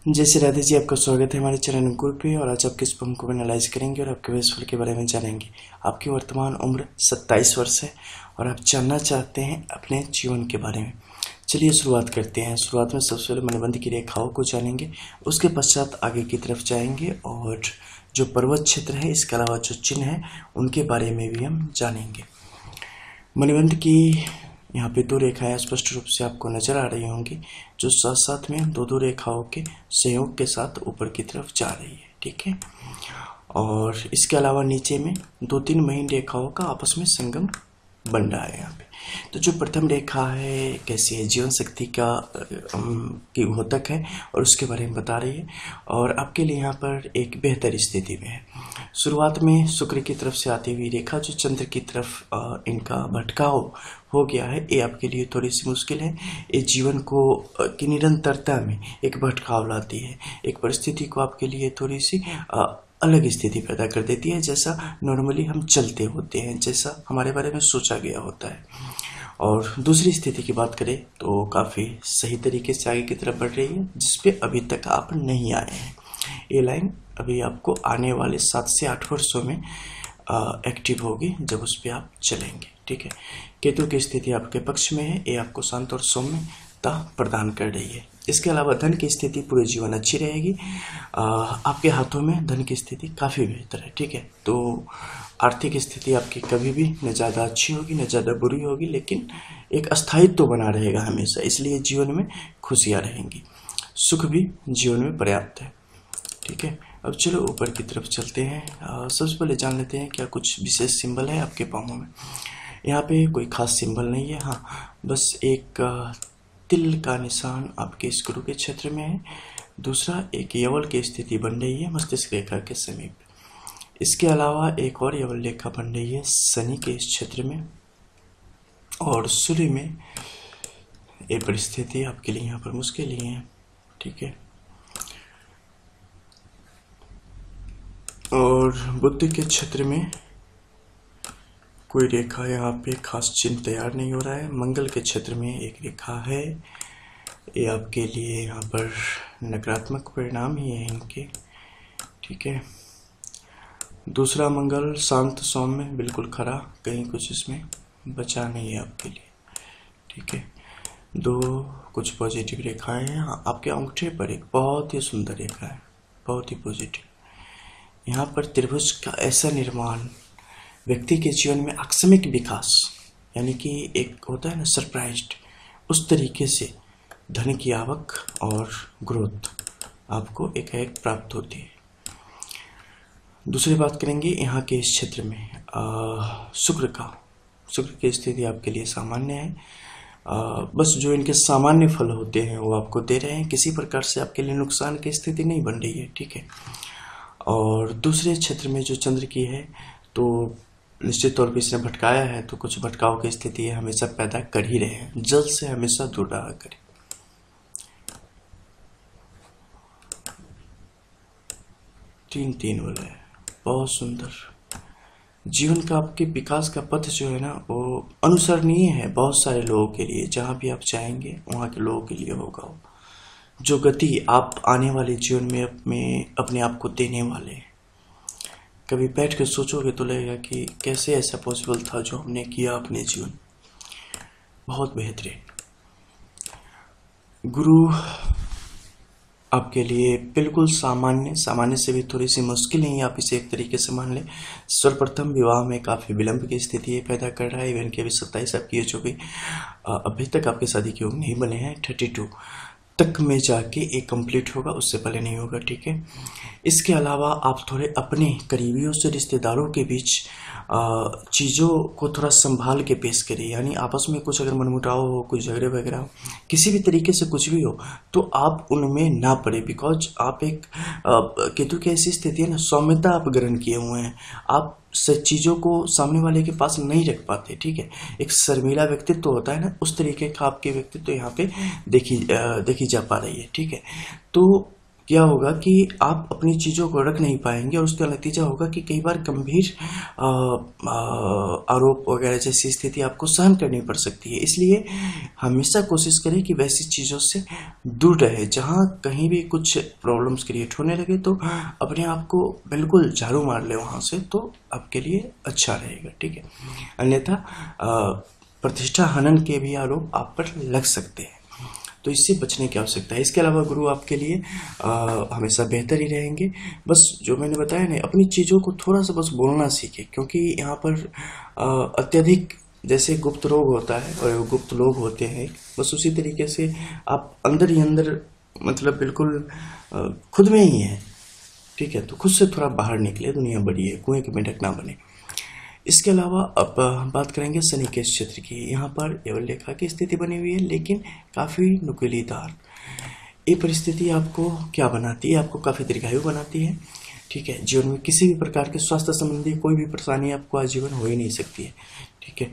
जय श्री राधे जी, आपका स्वागत है हमारे चैनल अंकुर पे। और आज आपके स्पर्म को एनालाइज करेंगे और आपके राशिफल के बारे में जानेंगे। आपकी वर्तमान उम्र 27 वर्ष है और आप जानना चाहते हैं अपने जीवन के बारे में। चलिए शुरुआत करते हैं। शुरुआत में सबसे पहले मनबंध की रेखाओं को जानेंगे, उसके पश्चात आगे की तरफ जाएंगे और जो पर्वत क्षेत्र है इसके अलावा जो चिन्ह है उनके बारे में भी हम जानेंगे। मणिबंध की यहाँ पे दो रेखाएं स्पष्ट रूप से आपको नजर आ रही होंगी, जो साथ साथ में दो दो रेखाओं के संयोग के साथ ऊपर की तरफ जा रही है। ठीक है। और इसके अलावा नीचे में दो तीन महीन रेखाओं का आपस में संगम बन रहा है यहाँ पे। तो जो प्रथम रेखा है कैसी है, जीवन शक्ति का की घोतक है और उसके बारे में बता रही है और आपके लिए यहाँ पर एक बेहतर स्थिति में है। शुरुआत में शुक्र की तरफ से आती हुई रेखा जो चंद्र की तरफ इनका भटकाव हो गया है, ये आपके लिए थोड़ी सी मुश्किल है। ये जीवन को की निरंतरता में एक भटकाव लाती है, एक परिस्थिति को आपके लिए थोड़ी सी अलग स्थिति पैदा कर देती है, जैसा नॉर्मली हम चलते होते हैं, जैसा हमारे बारे में सोचा गया होता है। और दूसरी स्थिति की बात करें तो काफ़ी सही तरीके से आगे की तरफ बढ़ रही है, जिसपे अभी तक आप नहीं आए हैं। ये लाइन अभी आपको आने वाले 7 से 8 वर्षों में एक्टिव होगी, जब उस पर आप चलेंगे। ठीक है। केतु की स्थिति आपके पक्ष में है, ये आपको शांत और सौम्यता प्रदान कर रही है। इसके अलावा धन की स्थिति पूरे जीवन अच्छी रहेगी। आपके हाथों में धन की स्थिति काफ़ी बेहतर है। ठीक है। तो आर्थिक स्थिति आपकी कभी भी न ज़्यादा अच्छी होगी न ज़्यादा बुरी होगी, लेकिन एक अस्थायित्व तो बना रहेगा हमेशा, इसलिए जीवन में खुशियाँ रहेंगी। सुख भी जीवन में पर्याप्त है। ठीक है। अब चलो ऊपर की तरफ चलते हैं। सबसे पहले जान लेते हैं क्या कुछ विशेष सिंबल है आपके पाँवों में। यहाँ पे कोई खास सिंबल नहीं है, हाँ बस एक तिल का निशान आपके स्क्रू के क्षेत्र में है। दूसरा एक यवल की स्थिति बन रही है मस्तिष्क रेखा के समीप। इसके अलावा एक और यवल रेखा बन रही है शनि के इस क्षेत्र में। और सूर्य में ये परिस्थिति आपके लिए यहाँ पर मुश्किल ही है। ठीक है। और बुध के क्षेत्र में कोई रेखा यहाँ पे खास चिन्ह तैयार नहीं हो रहा है। मंगल के क्षेत्र में एक रेखा है, ये आपके लिए यहाँ पर नकारात्मक परिणाम ही है इनके। ठीक है। दूसरा मंगल शांत सौम्य बिल्कुल खरा, कहीं कुछ इसमें बचा नहीं है आपके लिए। ठीक है। दो कुछ पॉजिटिव रेखाएं हैं। आपके अंगूठे पर एक बहुत ही सुंदर रेखा है, बहुत ही पॉजिटिव। यहाँ पर त्रिभुज का ऐसा निर्माण व्यक्ति के जीवन में आकस्मिक विकास, यानी कि एक होता है ना सरप्राइज्ड, उस तरीके से धन की आवक और ग्रोथ आपको एकाएक प्राप्त होती है। दूसरी बात करेंगे यहाँ के इस क्षेत्र में शुक्र की स्थिति आपके लिए सामान्य है। बस जो इनके सामान्य फल होते हैं वो आपको दे रहे हैं, किसी प्रकार से आपके लिए नुकसान की स्थिति नहीं बन रही है। ठीक है। और दूसरे क्षेत्र में जो चंद्र की है, तो निश्चित तौर पे इसने भटकाया है, तो कुछ भटकाव की स्थिति है हमेशा पैदा कर ही रहे हैं। जल से हमेशा दूर रहा करें। तीन वाला है, बहुत सुंदर। जीवन का आपके विकास का पथ जो है ना वो अनुसरणीय है बहुत सारे लोगों के लिए। जहां भी आप चाहेंगे वहां के लोगों के लिए होगा वो। जो गति आप आने वाले जीवन में अपने आप को देने वाले हैं, कभी बैठ कर सोचोगे तो लगेगा कि कैसे ऐसा पॉसिबल था जो हमने किया अपने जीवन। बहुत बेहतरीन। गुरु आपके लिए बिल्कुल सामान्य से भी थोड़ी सी मुश्किल नहीं, आप इसे एक तरीके से मान लें। सर्वप्रथम विवाह में काफ़ी विलंब की स्थिति पैदा कर रहा है। इवन के अभी 27 आपकी एज हो गई, अभी तक आपके शादी के योग नहीं बने हैं। 32 तक में जाके एक कंप्लीट होगा, उससे पहले नहीं होगा। ठीक है। इसके अलावा आप थोड़े अपने करीबियों से रिश्तेदारों के बीच चीज़ों को थोड़ा संभाल के पेश करें, यानी आपस में कुछ अगर मनमुटाव हो, कुछ झगड़े वगैरह हो, किसी भी तरीके से कुछ भी हो, तो आप उनमें ना पड़े। बिकॉज आप एक केतु की ऐसी स्थिति है ना, सौम्यता आप ग्रहण किए हुए हैं, आप चीज़ों को सामने वाले के पास नहीं रख पाते। ठीक है। एक शर्मीला व्यक्तित्व होता है ना, उस तरीके का आपके व्यक्तित्व यहाँ पे देखी जा पा रही है। ठीक है। तो क्या होगा कि आप अपनी चीज़ों को रख नहीं पाएंगे और उसका नतीजा होगा कि कई बार गंभीर आरोप वगैरह जैसी स्थिति आपको सहन करनी पड़ सकती है। इसलिए हमेशा कोशिश करें कि वैसी चीज़ों से दूर रहे। जहाँ कहीं भी कुछ प्रॉब्लम्स क्रिएट होने लगे तो अपने आप को बिल्कुल झाड़ू मार ले वहाँ से, तो आपके लिए अच्छा रहेगा, ठीक है। अन्यथा प्रतिष्ठा हनन के भी आरोप आप पर लग सकते हैं, तो इससे बचने की आवश्यकता है। इसके अलावा गुरु आपके लिए हमेशा बेहतर ही रहेंगे। बस जो मैंने बताया ना, अपनी चीज़ों को थोड़ा सा बस बोलना सीखें, क्योंकि यहाँ पर अत्यधिक जैसे गुप्त रोग होता है और गुप्त लोग होते हैं, बस उसी तरीके से आप अंदर ही अंदर मतलब बिल्कुल खुद में ही है, ठीक है। तो खुद से थोड़ा बाहर निकले, दुनिया बड़ी है, कुएं के मेंढक ना बने। इसके अलावा अब हम बात करेंगे शनि के क्षेत्र की। यहाँ पर केवल रेखा की स्थिति बनी हुई है, लेकिन काफ़ी नुकीलीदार। ये परिस्थिति आपको क्या बनाती है? आपको काफ़ी दीर्घायु बनाती है, ठीक है। जीवन में किसी भी प्रकार के स्वास्थ्य संबंधी कोई भी परेशानी आपको आजीवन हो ही नहीं सकती है, ठीक है।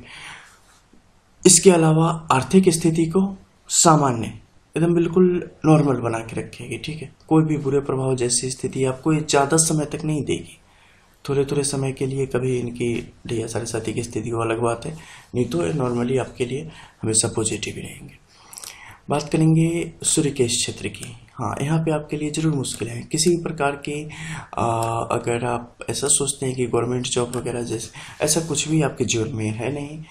इसके अलावा आर्थिक स्थिति को सामान्य एकदम बिल्कुल नॉर्मल बना के रखेगी, ठीक है। कोई भी बुरे प्रभाव जैसी स्थिति आपको ये ज़्यादा समय तक नहीं देगी। थोड़े थोड़े समय के लिए कभी इनकी ढैया साढ़े साथी की स्थिति वो अलग बात है, नहीं तो नॉर्मली आपके लिए हमेशा पॉजिटिव ही रहेंगे। बात करेंगे सूर्य के क्षेत्र की। हाँ, यहाँ पे आपके लिए जरूर मुश्किल है। किसी भी प्रकार की अगर आप ऐसा सोचते हैं कि गवर्नमेंट जॉब वगैरह जैसे, ऐसा कुछ भी आपके जीवन में है नहीं।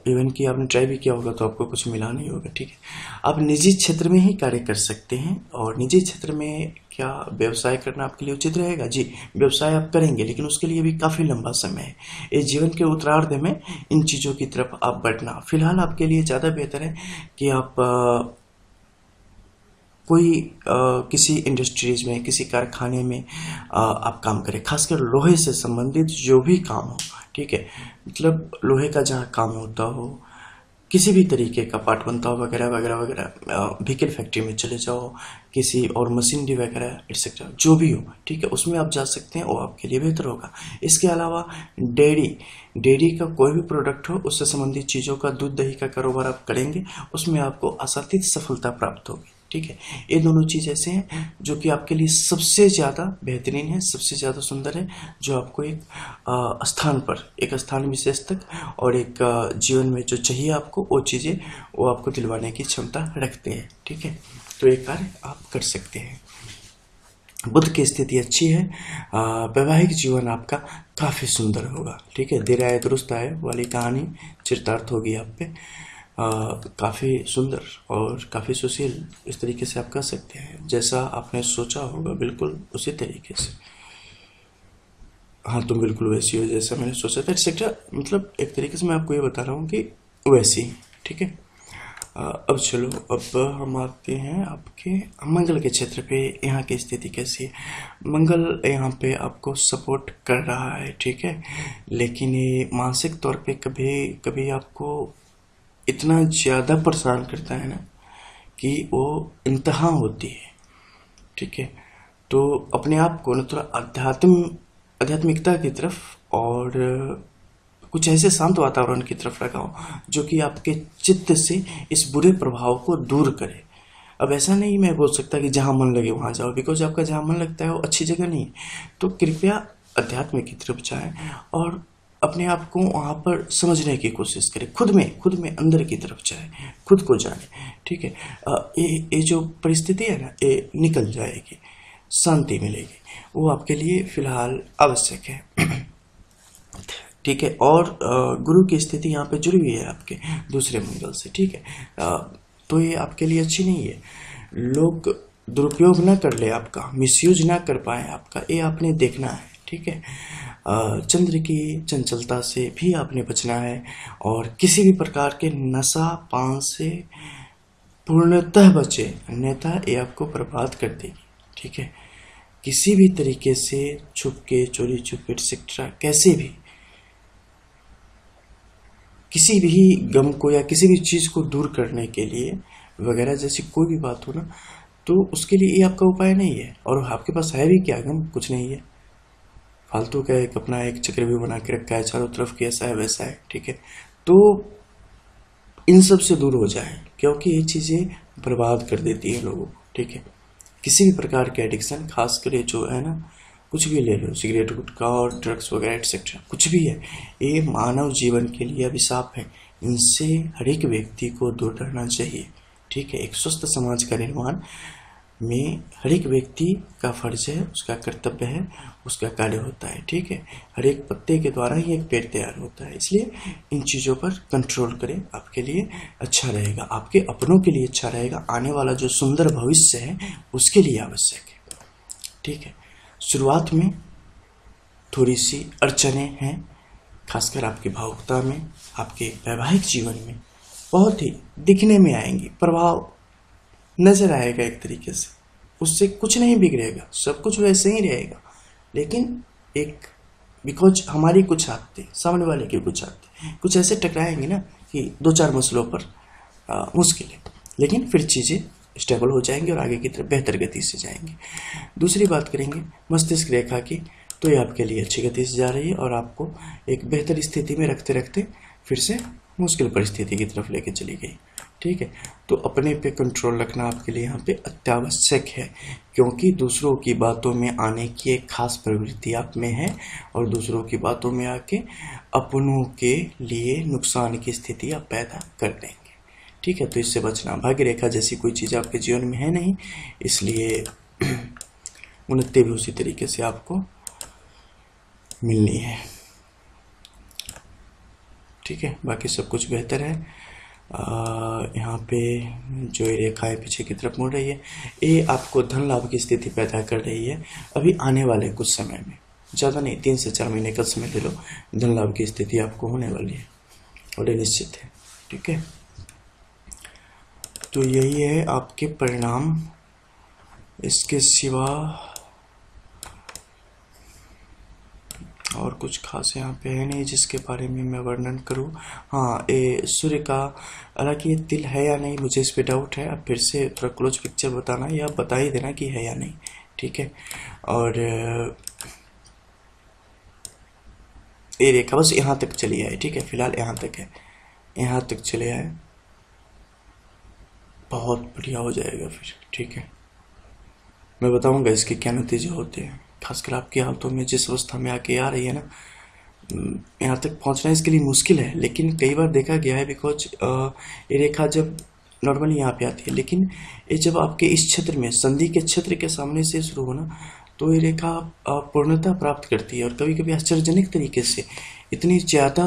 इवन कि आपने ट्राई भी किया होगा तो आपको कुछ मिला नहीं होगा, ठीक है। आप निजी क्षेत्र में ही कार्य कर सकते हैं, और निजी क्षेत्र में क्या व्यवसाय करना आपके लिए उचित रहेगा? जी, व्यवसाय आप करेंगे, लेकिन उसके लिए भी काफ़ी लंबा समय है। इस जीवन के उत्तरार्ध में इन चीज़ों की तरफ आप बढ़ना फिलहाल आपके लिए ज़्यादा बेहतर है कि आप कोई किसी इंडस्ट्रीज में, किसी कारखाने में आप काम करें, खासकर लोहे से संबंधित जो भी काम हो, ठीक है। मतलब लोहे का जहाँ काम होता हो, किसी भी तरीके का पार्ट बनता हो वगैरह वगैरह वगैरह, व्हीकल फैक्ट्री में चले जाओ, किसी और मशीनरी वगैरह एक्सेट्रा जो भी हो, ठीक है, उसमें आप जा सकते हैं, वो आपके लिए बेहतर होगा। इसके अलावा डेयरी का कोई भी प्रोडक्ट हो, उससे संबंधित चीज़ों का, दूध दही का कारोबार आप करेंगे, उसमें आपको आशातीत सफलता प्राप्त होगी, ठीक है। ये दोनों चीज़ ऐसे हैं जो कि आपके लिए सबसे ज़्यादा बेहतरीन है, सबसे ज़्यादा सुंदर है, जो आपको एक स्थान पर, एक स्थान विशेष तक और एक जीवन में जो चाहिए आपको वो चीज़ें वो आपको दिलवाने की क्षमता रखते हैं, ठीक है। तो ये कार्य आप कर सकते हैं। बुध की स्थिति अच्छी है, वैवाहिक जीवन आपका काफ़ी सुंदर होगा, ठीक है। देर आए दुरुस्त आए वाली कहानी चरितार्थ होगी आप पे। काफ़ी सुंदर और काफ़ी सुशील, इस तरीके से आप कर सकते हैं जैसा आपने सोचा होगा, बिल्कुल उसी तरीके से। हाँ, तुम बिल्कुल वैसी हो जैसा मैंने सोचा था, एक्सेट्रा। मतलब एक तरीके से मैं आपको ये बता रहा हूँ कि वैसी, ठीक है। अब चलो, अब हम आते हैं आपके मंगल के क्षेत्र पे। यहाँ की स्थिति कैसी है? मंगल यहाँ पे आपको सपोर्ट कर रहा है, ठीक है, लेकिन ये मानसिक तौर पे कभी कभी आपको इतना ज़्यादा परेशान करता है ना कि वो इंतहा होती है, ठीक है। तो अपने आप को ना थोड़ा आध्यात्मिकता की तरफ और कुछ ऐसे शांत वातावरण की तरफ लगाओ जो कि आपके चित्त से इस बुरे प्रभाव को दूर करे। अब ऐसा नहीं मैं बोल सकता कि जहाँ मन लगे वहाँ जाओ, बिकॉज आपका जहाँ मन लगता है वो अच्छी जगह नहीं है। तो कृपया अध्यात्म की तरफ जाएं और अपने आप को वहाँ पर समझने की कोशिश करें, खुद में अंदर की तरफ जाए, खुद को जाने, ठीक है। ये जो परिस्थिति है ना, ये निकल जाएगी, शांति मिलेगी, वो आपके लिए फिलहाल आवश्यक है, ठीक है। और गुरु की स्थिति यहाँ पे जुड़ी हुई है आपके दूसरे मंगल से, ठीक है। तो ये आपके लिए अच्छी नहीं है। लोग दुरुपयोग ना कर ले आपका, मिसयूज ना कर पाए आपका, ये आपने देखना है, ठीक है। चंद्र की चंचलता से भी आपने बचना है और किसी भी प्रकार के नशा पान से पूर्णतः बचे, अन्यथा ये आपको बर्बाद कर देगी, ठीक है। किसी भी तरीके से छुपके, चोरी छुपके एक्सेट्रा, कैसे भी किसी भी गम को या किसी भी चीज़ को दूर करने के लिए वगैरह जैसी कोई भी बात हो ना, तो उसके लिए ये आपका उपाय नहीं है। और आपके पास है भी क्या? गम कुछ नहीं है, फालतू का एक अपना एक चक्र भी बना के रखा है चारों तरफ कि ऐसा है वैसा है, ठीक है। तो इन सब से दूर हो जाए, क्योंकि ये चीज़ें बर्बाद कर देती है लोगों को, ठीक है। किसी भी प्रकार के एडिक्शन, खासकर जो है ना, कुछ भी ले लो, सिगरेट, गुटखा और ड्रग्स वगैरह एटसेट्रा, कुछ भी है, ये मानव जीवन के लिए अभिशाप है। इनसे हर एक व्यक्ति को दूर रहना चाहिए। ठीक है, एक स्वस्थ समाज का निर्माण में हर एक व्यक्ति का फर्ज है, उसका कर्तव्य है, उसका कार्य होता है। ठीक है, हर एक पत्ते के द्वारा ही एक पेड़ तैयार होता है। इसलिए इन चीज़ों पर कंट्रोल करें, आपके लिए अच्छा रहेगा, आपके अपनों के लिए अच्छा रहेगा, आने वाला जो सुंदर भविष्य है उसके लिए आवश्यक है। ठीक है, शुरुआत में थोड़ी सी अड़चनें हैं, खासकर आपकी भावुकता में, आपके वैवाहिक जीवन में बहुत ही दिखने में आएंगी, प्रभाव नजर आएगा एक तरीके से, उससे कुछ नहीं बिगड़ेगा, सब कुछ वैसे ही रहेगा। लेकिन एक बिकॉज हमारी कुछ आदतें, सामने वाले की कुछ आदतें कुछ ऐसे टकराएंगे ना कि 2-4 मसलों पर मुश्किल है, लेकिन फिर चीज़ें स्टेबल हो जाएंगी और आगे की तरफ बेहतर गति से जाएंगे। दूसरी बात करेंगे मस्तिष्क रेखा की, तो ये आपके लिए अच्छी गति से जा रही है और आपको एक बेहतर स्थिति में रखते रखते फिर से मुश्किल परिस्थिति की तरफ लेके चली गई। ठीक है, तो अपने पे कंट्रोल रखना आपके लिए यहाँ पे अत्यावश्यक है, क्योंकि दूसरों की बातों में आने की एक खास प्रवृत्ति आप में है और दूसरों की बातों में आके अपनों के लिए नुकसान की स्थिति आप पैदा कर देंगे। ठीक है, तो इससे बचना। भाग्य रेखा जैसी कोई चीज़ आपके जीवन में है नहीं, इसलिए उन्नति भी उसी तरीके से आपको मिलनी है। ठीक है, बाकी सब कुछ बेहतर है। यहाँ पे जो ये रेखाएं पीछे की तरफ मुड़ रही है, ये आपको धन लाभ की स्थिति पैदा कर रही है अभी आने वाले कुछ समय में, ज़्यादा नहीं, 3 से 4 महीने का समय ले लो, धन लाभ की स्थिति आपको होने वाली है और ये निश्चित है। ठीक है, तो यही है आपके परिणाम। इसके सिवा और कुछ खास यहाँ पे है नहीं जिसके बारे में मैं वर्णन करूँ। हाँ, ये सूर्य का, हालांकि ये तिल है या नहीं मुझे इस पे डाउट है, अब फिर से थोड़ा क्लोज पिक्चर बताना या बता ही देना कि है या नहीं। ठीक है, और ये रेखा बस यहाँ तक चली आए। ठीक है, फिलहाल यहाँ तक है, यहाँ तक चले आए, बहुत बढ़िया हो जाएगा फिर। ठीक है, मैं बताऊंगा इसके क्या नतीजे होते हैं, खासकर आपकी हालतों में जिस अवस्था में आके आ रही है ना, यहाँ तक पहुँचना इसके लिए मुश्किल है, लेकिन कई बार देखा गया है। बिकॉज ये रेखा जब नॉर्मली यहाँ पे आती है, लेकिन ये जब आपके इस क्षेत्र में, संधि के क्षेत्र के सामने से शुरू होना, तो ये रेखा पूर्णता प्राप्त करती है और कभी कभी आश्चर्यजनक तरीके से इतनी ज़्यादा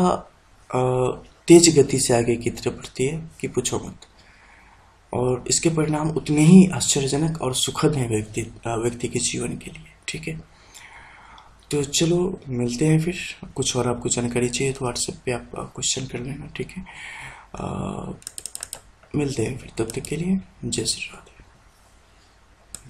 तेज गति से आगे की तरफ बढ़ती है कि पूछो मत, और इसके परिणाम उतने ही आश्चर्यजनक और सुखद हैं व्यक्ति के जीवन के लिए। ठीक है, तो चलो मिलते हैं फिर। कुछ और आपको जानकारी चाहिए तो व्हाट्सएप पे आप क्वेश्चन कर लेना। ठीक है, मिलते हैं फिर, तब तक के लिए जय श्री राम।